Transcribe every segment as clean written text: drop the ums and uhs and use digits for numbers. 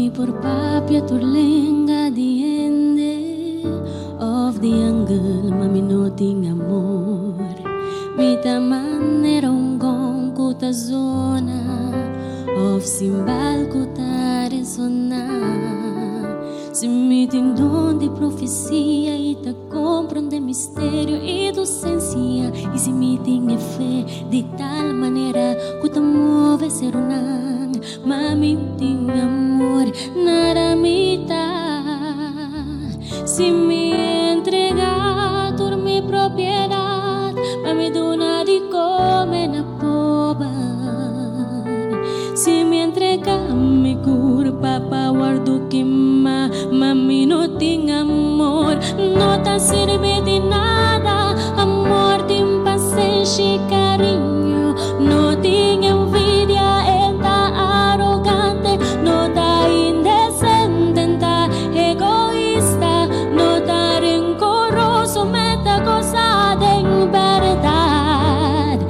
Mi por papia turlenga the ende of the angle, mami no ting amor. Mi taman era un gong kuta zona of simbal kuta resonar. Se me tem dom de profecia e te compreende mistério e docência. E se me tem fé de tal maneira que te move ser unang. Mami tem amor nada me dá. Se me entregar toda minha propriedade, mami dona de comer na poba. Se me entregar me curva para guardo que mami no tem amor, não tá serve de nada. Amor tem paciência e carinho, não tem envidia, tá arrogante, não tá indecente, tá egoísta, não tá rencoroso, meta gozada em verdade.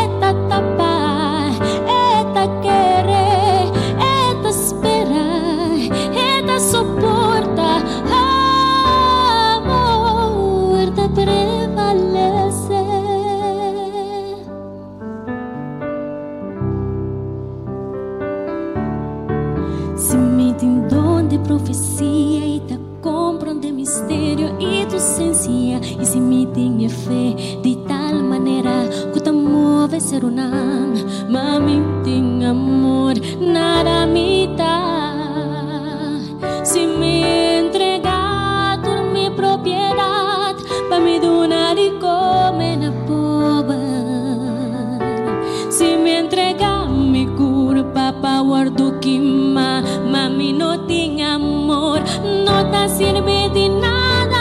Eta tapar, eta querer, eta esperar, eta soporta, amor te prevalece. Se me tem dom de profecia e te compreende mistério e docência. E se me tem fé de tal maneira que te move ser unang. Mami tem amor, nada me dá. Se me entregar toda minha propriedade, para me donar e comer na poba. Se me entregar me curva para guardo que mami não tem amor, não tá serve de nada.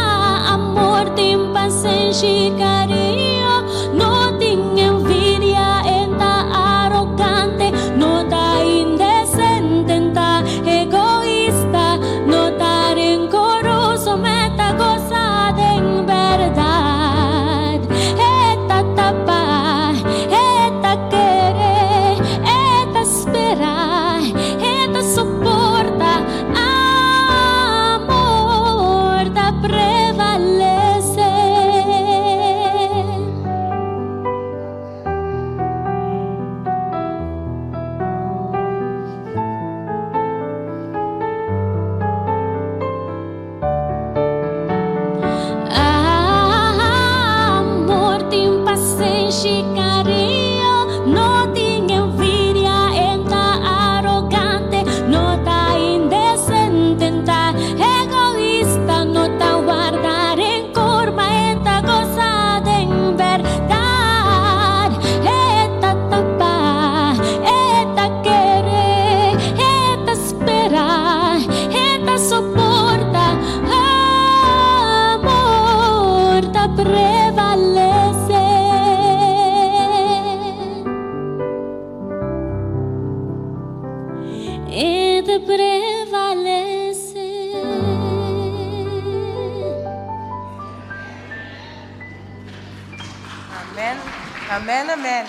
Amor tem paciência e carinho, não tem envidia, tá arrogante, não tá indecente, tá egoísta, não tá rencoroso, meta gozada em verdade. Eta tapar, eta querer, eta esperar, eta soporta, amor te prevalece. Amor tem paciência e carinho, não tem envidia, tá arrogante, não tá indecente, tá egoísta, não tá guarda rencor, mas tá gozada em verdade. Eta tapar, eta querer, eta esperar, eta soporta, amor te prevalece. Te prevalece. Amen. Amen, amen.